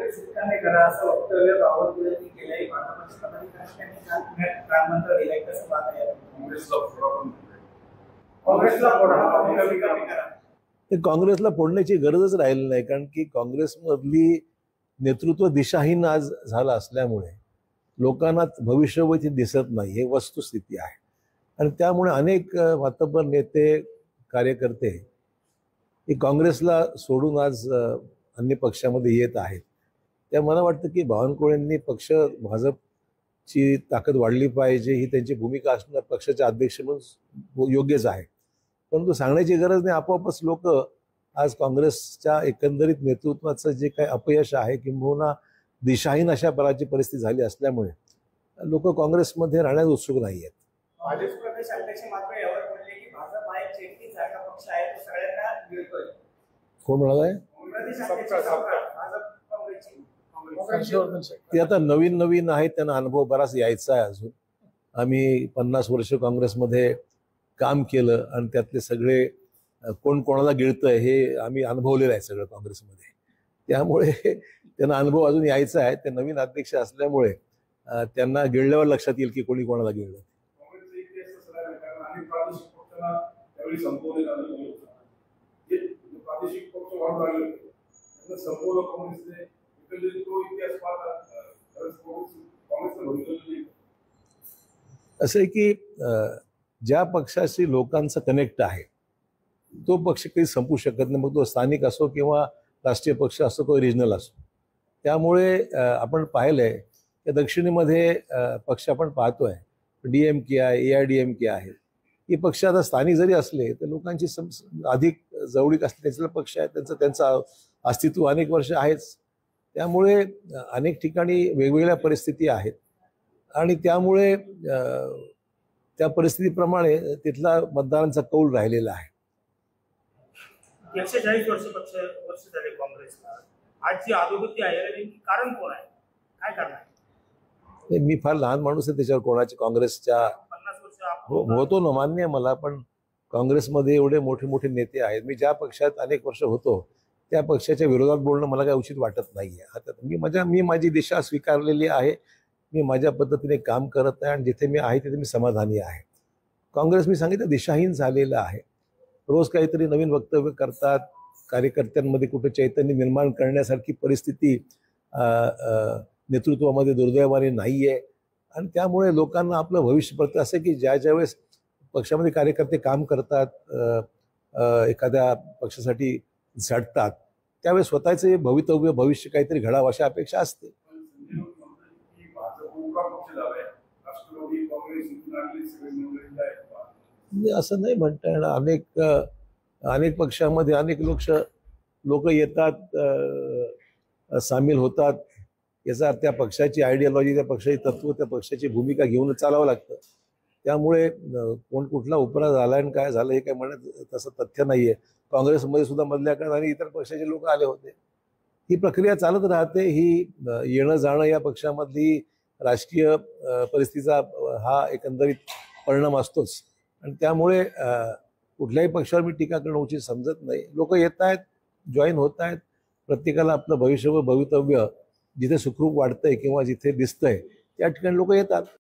विकसितांनी करा असं वक्तव्य बावनकुळेंनी केलंय. भाजपच्या पदाधिकाऱ्यांनी काल पुण्यात प्राणमंत्र दिलाय. कसं पाहता येईल? काँग्रेसला फोडा. ते काँग्रेसला फोडण्याची गरजच राहिली नाही, कारण की काँग्रेसमधली नेतृत्व दिशाहीन आज झालं असल्यामुळे लोकांना भविष्यवती दिसत नाही, हे वस्तुस्थिती आहे. आणि त्यामुळे अनेक मातब्बर नेते कार्यकर्ते हे काँग्रेसला सोडून आज अन्य पक्षामध्ये येत आहेत. त्या मला वाटतं की बावनकुळेंनी भाजपची ताकद वाढली पाहिजे ही त्यांची भूमिका असणं पक्षाचे अध्यक्ष म्हणून योग्यच आहे. परंतु सांगण्याची गरज नाही, आपोआपच लोक आज काँग्रेसच्या एकंदरीत नेतृत्वाचं जे काही अपयश आहे किंबहुना दिशाहीन अशा प्रकारची परिस्थिती झाली असल्यामुळे लोक काँग्रेसमध्ये राहण्यास उत्सुक नाही आहेत. भाजप प्रदेश अध्यक्ष मात्र यावर बोलले की भाजप हा एक चेटकीसारखा पक्ष आहे, तो सगळ्यांना मिळतोय. कोण म्हणालाय? ते आता नवीन आहेत, त्यांना अनुभव बराच यायचा आहे. अजून आम्ही 50 वर्ष काँग्रेसमध्ये काम केलं आणि त्यातले सगळे कोण कोणाला गिळतंय हे आम्ही अनुभवलेलं आहे सगळं काँग्रेसमध्ये. त्यामुळे त्यांना अनुभव अजून यायचा आहे. ते नवीन अध्यक्ष असल्यामुळे त्यांना गिळल्यावर लक्षात येईल की कोणी कोणाला गिळलं. असं आहे की ज्या पक्षाशी लोकांचं कनेक्ट आहे तो पक्ष काही संपू शकत नाही, मग तो स्थानिक असो किंवा राष्ट्रीय पक्ष असो किंवा रिजनल असो. त्यामुळे आपण पाहिलंय की दक्षिणेमध्ये पक्ष आपण पाहतोय, DMK आहे, AIDMK आहे. ही पक्ष आता स्थानिक जरी असले तर लोकांची अधिक जवळीक असलेला पक्ष आहे. त्यांचं अस्तित्व अनेक वर्ष आहेच. त्यामुळे अनेक ठिकाणी वेगवेगळ्या परिस्थिती आहेत आणि त्यामुळे त्या परिस्थितीप्रमाणे तिथला मतदारांचा कौल राहिलेला आहे. 140 वर्ष झाले काँग्रेसला. आज जी अधोगती आहे कारण कोण आहे, काय कारण आहे? मी फार लहान माणूस आहे, त्याच्यावर कोणाच्या काँग्रेसच्या 50 वर्ष होतो ना, मान्य आहे मला. पण काँग्रेसमध्ये एवढे मोठे मोठे नेते आहेत. मी ज्या पक्षात अनेक वर्ष होतो त्या पक्षाच्या विरोधात बोलणं मला काही उचित वाटत नाहीये. आता मी माझी दिशा स्वीकारलेली आहे. मी माझ्या पद्धतीने काम करत आहे आणि जिथे मी आहे तिथे मी समाधानी आहे. काँग्रेस मी सांगितलं दिशाहीन झालेलं आहे. रोज काहीतरी नवीन वक्तव्य करतात. कार्यकर्त्यांमध्ये कुठे चैतन्य निर्माण करण्यासारखी परिस्थिती नेतृत्वामध्ये दुर्दैवाने नाही आहे. आणि त्यामुळे लोकांना आपलं भविष्य पडतं असं की ज्या वेळेस पक्षामध्ये कार्यकर्ते काम करतात, एखाद्या पक्षासाठी झटतात, त्यावेळेस स्वतःचे भविष्य काहीतरी घडावं अशी अपेक्षा असते. असं नाही म्हणता येणार. अनेक पक्षामध्ये अनेक लोक येतात, सामील होतात. याचा त्या पक्षाची आयडियोलॉजी, त्या पक्षाची तत्व, त्या पक्षाची भूमिका घेऊन चालावं लागतं. त्यामुळे कोण कुठला उपरा झाला आणि काय झालं हे काय म्हणत तसं तथ्य नाहीये. काँग्रेसमध्ये सुद्धा मधल्या काळात आणि इतर पक्षाचे लोक आले होते. ही प्रक्रिया चालत राहते. ही येणं जाणं या पक्षामधली राजकीय परिस्थितीचा हा एकंदरीत परिणाम असतोच. आणि त्यामुळे कुठल्याही पक्षावर मी टीका करणं उचित समजत नाही. लोक येत आहेत, जॉईन होत आहेत. प्रत्येकाला आपलं भवितव्य जिथे सुखरूप वाटतंय किंवा जिथे दिसतंय त्या ठिकाणी लोक येतात.